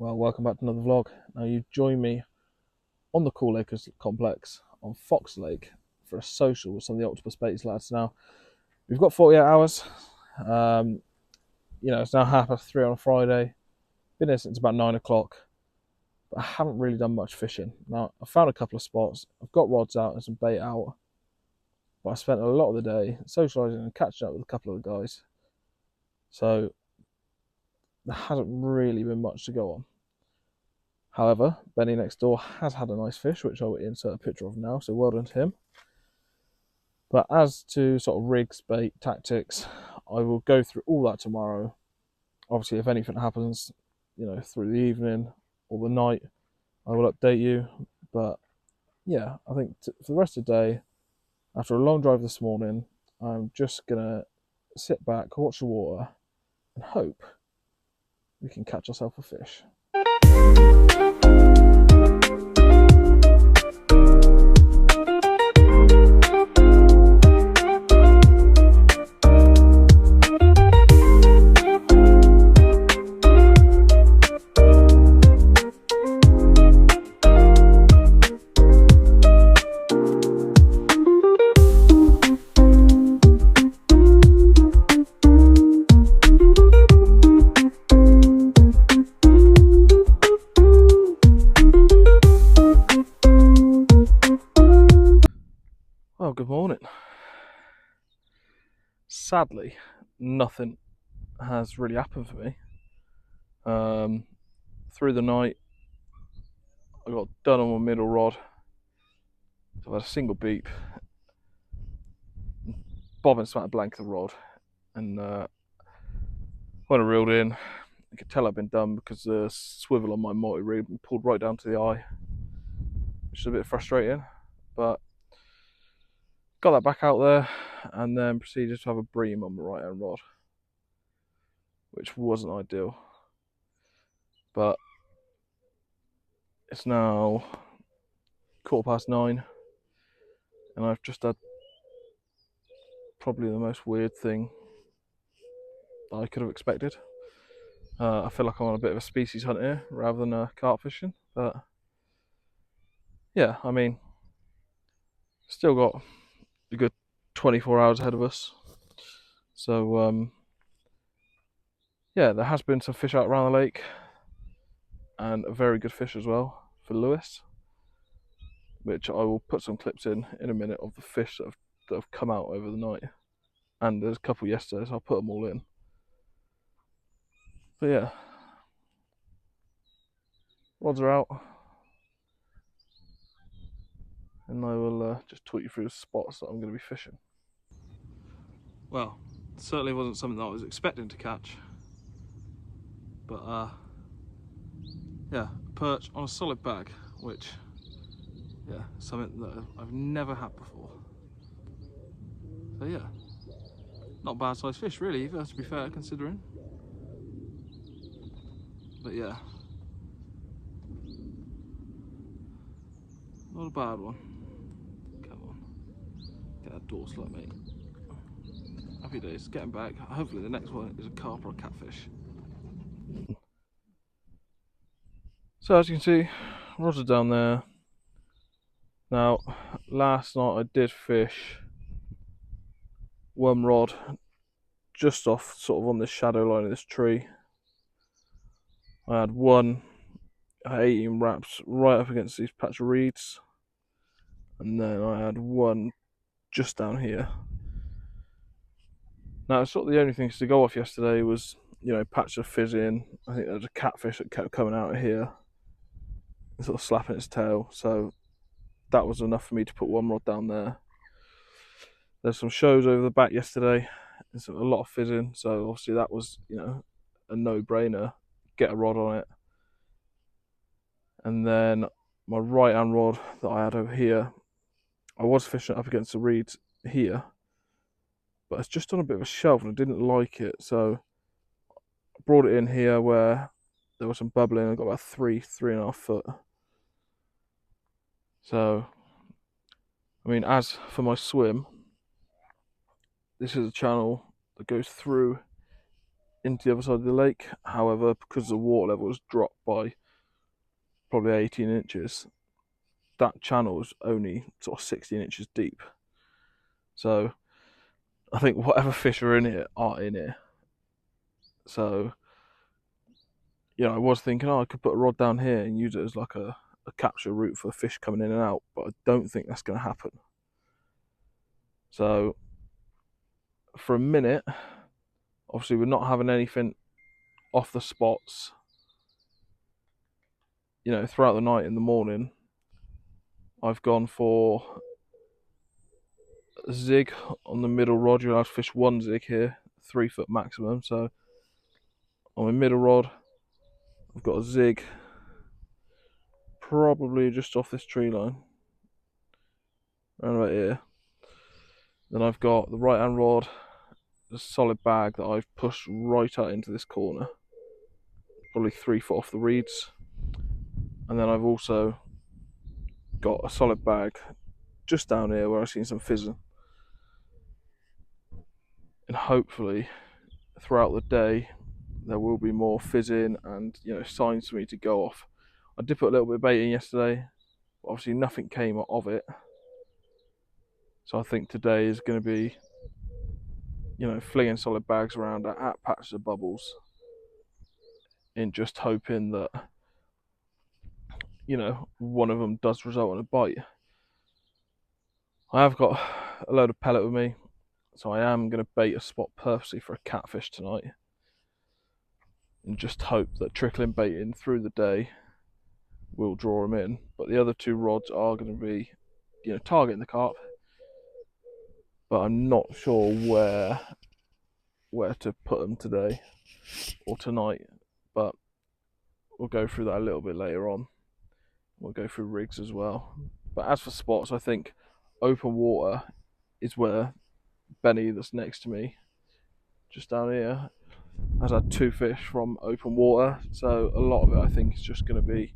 Well, welcome back to another vlog. Now you join me on the Cooleacres complex on Fox Lake for a social with some of the octopus baits lads. Now we've got 48 hours. It's now 3:30 on a Friday. Been here since about 9 o'clock, but I haven't really done much fishing. Now I found a couple of spots. I've got rods out and some bait out, but I spent a lot of the day socialising and catching up with a couple of the guys. So there hasn't really been much to go on. However, Benny next door has had a nice fish, which I will insert a picture of now, so well done to him. But as to sort of rigs, bait, tactics, I will go through all that tomorrow. Obviously, if anything happens, through the evening or the night, I will update you. But yeah, I think for the rest of the day, after a long drive this morning, I'm just going to sit back, watch the water, and hope we can catch ourselves a fish. Oh, good morning. Sadly, nothing has really happened for me. Through the night, I got done on my middle rod. So I had a single beep, bobbing smacked a blank of the rod, and when I reeled in, I could tell I'd been done because the swivel on my multi-rig pulled right down to the eye, which is a bit frustrating, but got that back out there and then proceeded to have a bream on the right hand rod, which wasn't ideal. But it's now 9:15 and I've just had probably the most weird thing that I could have expected. I feel like I'm on a bit of a species hunt here rather than carp fishing, but yeah, I mean, still got a good 24 hours ahead of us. So yeah, there has been some fish out around the lake, and a very good fish as well for Lewis, which I will put some clips in a minute of the fish that have come out over the night. And there's a couple yesterday, so I'll put them all in. But yeah, rods are out, and I will just talk you through the spots that I'm going to be fishing. Well, it certainly wasn't something that I was expecting to catch, but yeah, a perch on a solid bag, which, yeah, something that I've never had before. So yeah, not a bad sized fish really either, to be fair, considering. But yeah, not a bad one. Come on, get that door slot, mate. Happy days, getting back. Hopefully the next one is a carp or a catfish. So as you can see, rods are down there. Now, last night I did fish one rod just off, sort of on the shadow line of this tree. I had one 18 wraps right up against these patch of reeds, and then I had one just down here. Now, sort of the only things to go off yesterday was, patch of fizzing. I think there was a catfish that kept coming out of here and sort of slapping its tail, so that was enough for me to put one rod down there. There's some shows over the back yesterday, there's a lot of fizzing, so obviously that was, a no-brainer. Get a rod on it. And then my right hand rod that I had over here, I was fishing up against the reeds here, but it's just on a bit of a shelf and I didn't like it, so I brought it in here where there was some bubbling. I got about 3.5 foot. So I mean, as for my swim, this is a channel that goes through into the other side of the lake. However, because the water level has dropped by probably 18 inches, that channel is only sort of 16 inches deep. So I think whatever fish are in here are in here. So, I was thinking, I could put a rod down here and use it as like a capture route for fish coming in and out, but I don't think that's going to happen. So for a minute, obviously we're not having anything off the spots, throughout the night. In the morning, I've gone for a zig on the middle rod. You'll have to fish one zig here, 3 foot maximum. So on my middle rod, I've got a zig probably just off this tree line, around about here. Then I've got the right hand rod, a solid bag that I've pushed right out into this corner, probably 3 foot off the reeds. And then I've also got a solid bag just down here where I've seen some fizzing. And hopefully throughout the day there will be more fizzing and signs for me to go off. I did put a little bit of bait in yesterday, but obviously nothing came of it. So I think today is going to be flinging solid bags around at patches of bubbles, in just hoping that one of them does result in a bite. I have got a load of pellet with me, so I am going to bait a spot purposely for a catfish tonight, and just hope that trickling bait in through the day will draw them in. But the other 2 rods are going to be targeting the carp, but I'm not sure where to put them today or tonight. But we'll go through that a little bit later on. We'll go through rigs as well. But as for spots, I think open water is where Benny, that's next to me, just down here, has had 2 fish from open water. So a lot of it, I think, is just going to be,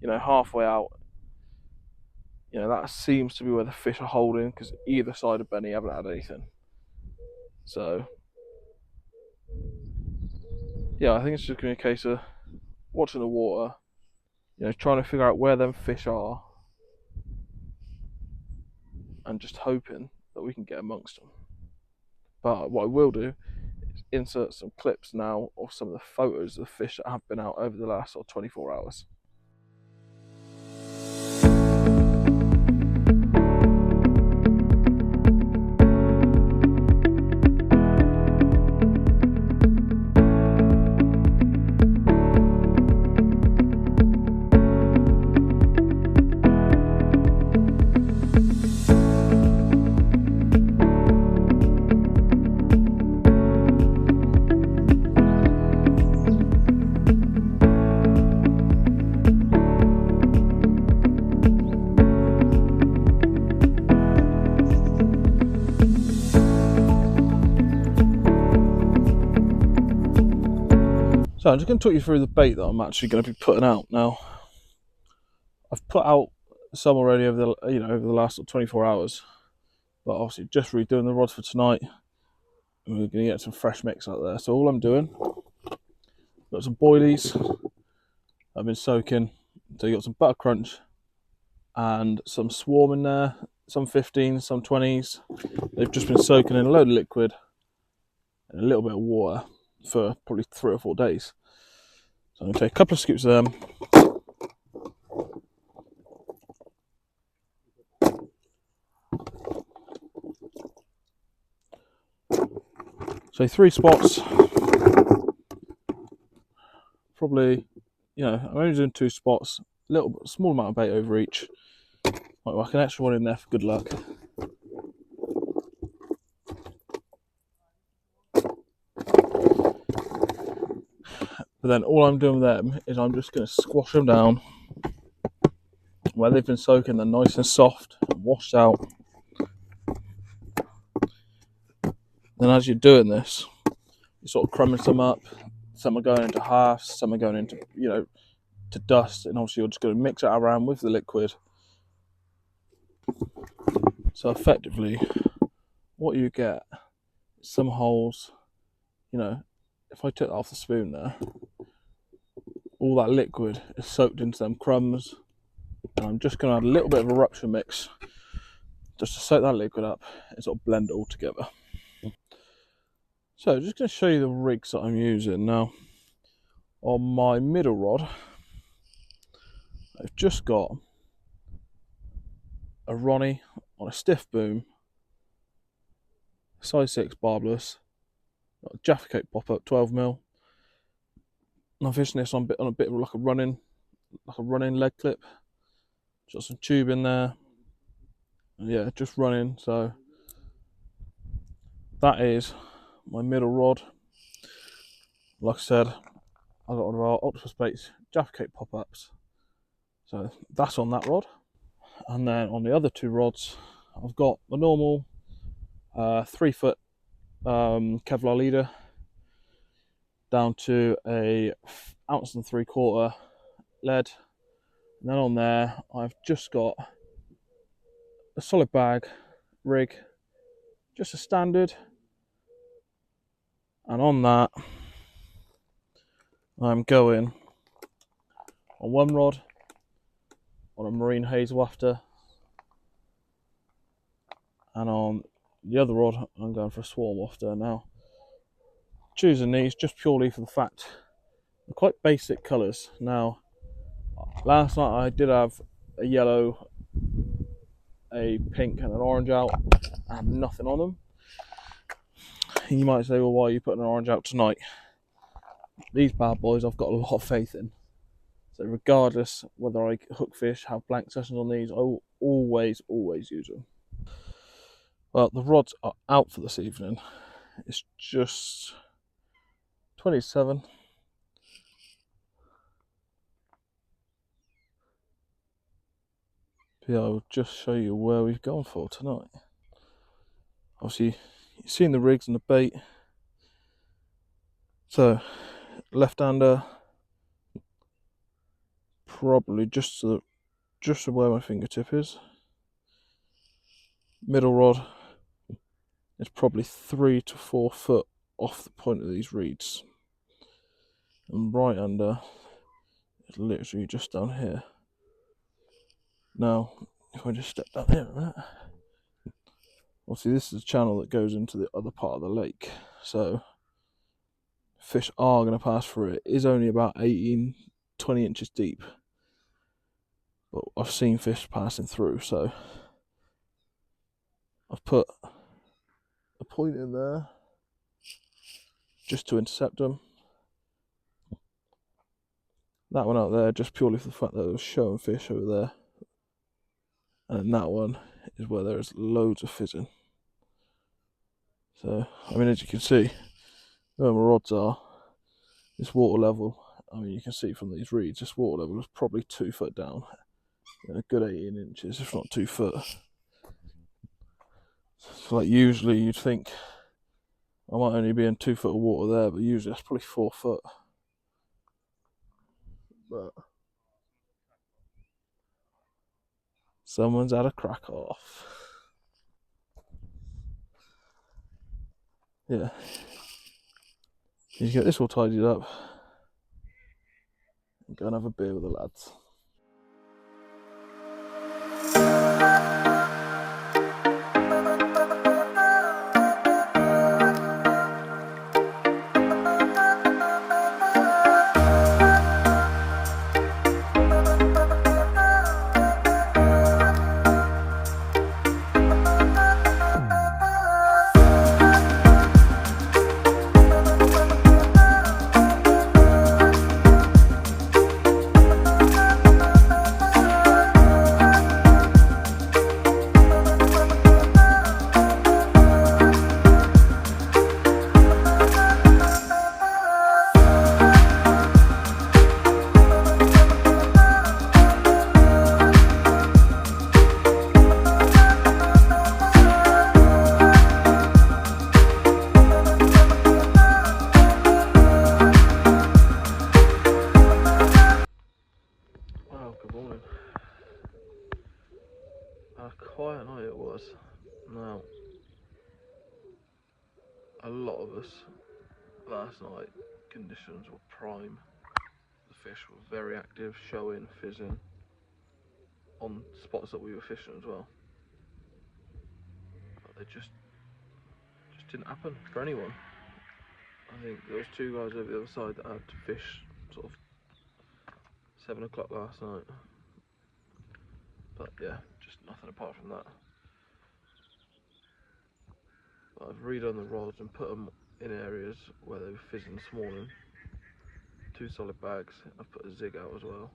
halfway out. That seems to be where the fish are holding, because either side of Benny haven't had anything. So yeah, I think it's just going to be a case of watching the water, trying to figure out where them fish are, and just hoping that we can get amongst them. But what I will do is insert some clips now of some of the photos of the fish that have been out over the last 24 hours. So I'm just going to talk you through the bait that I'm actually going to be putting out now. I've put out some already over the last 24 hours, but obviously just redoing the rods for tonight, and we're going to get some fresh mix out there. So all I'm doing, got some boilies I've been soaking. So you got some butter crunch and some swarm in there, some 15s, some 20s. They've just been soaking in a load of liquid and a little bit of water for probably 3 or 4 days. So I'm going to take a couple of scoops of them. So 3 spots, probably, I'm only doing 2 spots, small amount of bait over each. Might whack an extra one in there for good luck. But then all I'm doing with them is I'm just going to squash them down where they've been soaking. They're nice and soft and washed out. Then as you're doing this, you're sort of crumbing some up. Some are going into halves, some are going into, to dust, and obviously you're just going to mix it around with the liquid. So effectively, what you get is some holes, if I took that off the spoon there, all that liquid is soaked into them crumbs. And I'm just going to add a little bit of a rupture mix just to soak that liquid up and sort of blend it all together. So just going to show you the rigs that I'm using now. On my middle rod, I've just got a Ronnie on a stiff boom, size 6 barbless, got a Jaffa Cake pop-up 12mm. I'm fishing this on a bit of like a running lead clip. Got some tube in there. Yeah, just running. So that is my middle rod. Like I said, I got one of our octopus baits, Jaffa Cake pop-ups. So that's on that rod. And then on the other two rods, I've got the normal 3 foot Kevlar leader down to a 1.75 ounce lead. And then on there, I've just got a solid bag rig, just a standard. And on that, I'm going on one rod on a marine haze wafter, and on the other rod, I'm going for a swarm wafter. Now, choosing these just purely for the fact they're quite basic colours. Now, last night I did have a yellow, a pink, and an orange out. I had nothing on them. And you might say, well, why are you putting an orange out tonight? These bad boys I've got a lot of faith in. So regardless whether I hook fish, have blank sessions on these, I will always use them. Well, the rods are out for this evening. It's just 27. Yeah, I'll just show you where we've gone for tonight. Obviously, you've seen the rigs and the bait. So, left-hander, probably just where my fingertip is. Middle rod is probably 3 to 4 foot off the point of these reeds. And right-hander is literally just down here. Now, if I just step down here a minute, obviously this is a channel that goes into the other part of the lake, so fish are going to pass through it. It is only about 18-20 inches deep, but I've seen fish passing through, so I've put a point in there just to intercept them. That one out there just purely for the fact that it was showing fish over there, and that one is where there is loads of fizzing. So, I mean, as you can see, where my rods are, this water level, I mean, you can see from these reeds, this water level is probably 2 foot down. A good 18 inches, if not 2 foot. So, like, usually you'd think I might only be in 2 foot of water there, but usually that's probably 4 foot. But someone's had a crack off. Yeah. You get this all tidied up and go and have a beer with the lads. Good morning. A quiet night it was. Now, a lot of us last night conditions were prime. The fish were very active, showing, fizzing on spots that we were fishing as well. But they just didn't happen for anyone. I think there was 2 guys over the other side that had to fish sort of 7 o'clock last night. But yeah, just nothing apart from that. But I've redone the rods and put them in areas where they were fizzing this morning. 2 solid bags. I've put a zig out as well.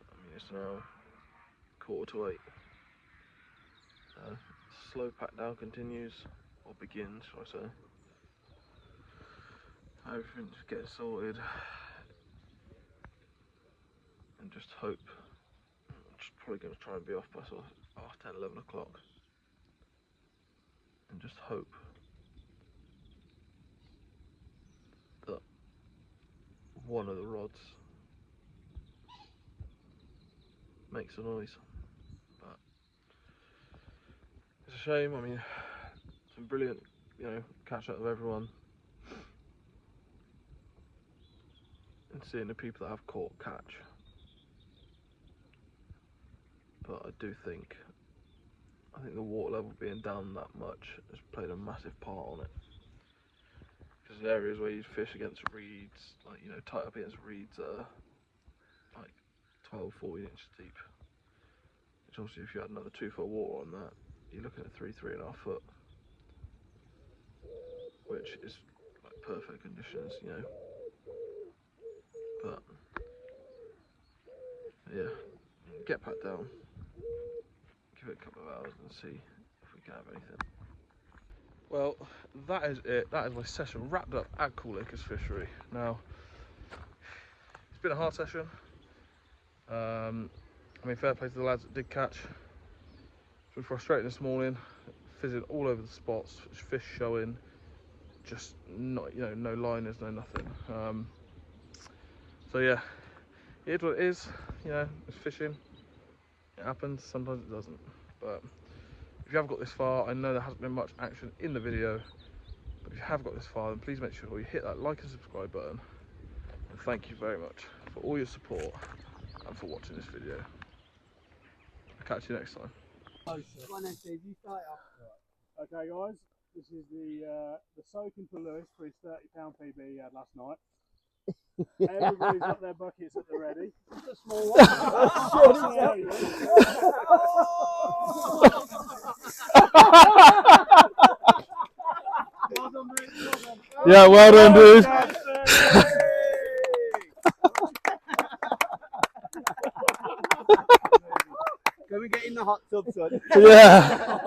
I mean, it's now 7:45. Slow pack down continues, or begins, shall I say. Everything just gets sorted, and just hope. I'm just probably going to try and be off by sort of 10, 11 o'clock, and just hope that one of the rods makes a noise. But it's a shame. I mean, some brilliant, catch up with everyone, and seeing the people that have caught catch. But I do think the water level being down that much has played a massive part on it. Because areas where you fish against reeds, like, tight up against reeds that are like 12, 14 inches deep. Which obviously, if you had another 2 foot of water on that, you're looking at 3.5 foot. Which is like perfect conditions, But yeah, get back down, give it a couple of hours and see if we can have anything. Well, that is it. That is my session wrapped up at Cooleacres Fishery. Now, it's been a hard session. I mean, fair play to the lads that did catch. It's been frustrating this morning, fizzing all over the spots, fish showing, just not, no liners, no nothing. So yeah, it is what it is. It's fishing. It happens. Sometimes it doesn't. But if you have got this far, I know there hasn't been much action in the video, but if you have got this far, then please make sure you hit that like and subscribe button. And thank you very much for all your support and for watching this video. I'll catch you next time. Okay guys, this is the soaking for Lewis for his £30 PB he had last night. Everybody's got their buckets at the ready. It's a small one. Yeah, well done, dude. Can we get in the hot tub, son? Yeah.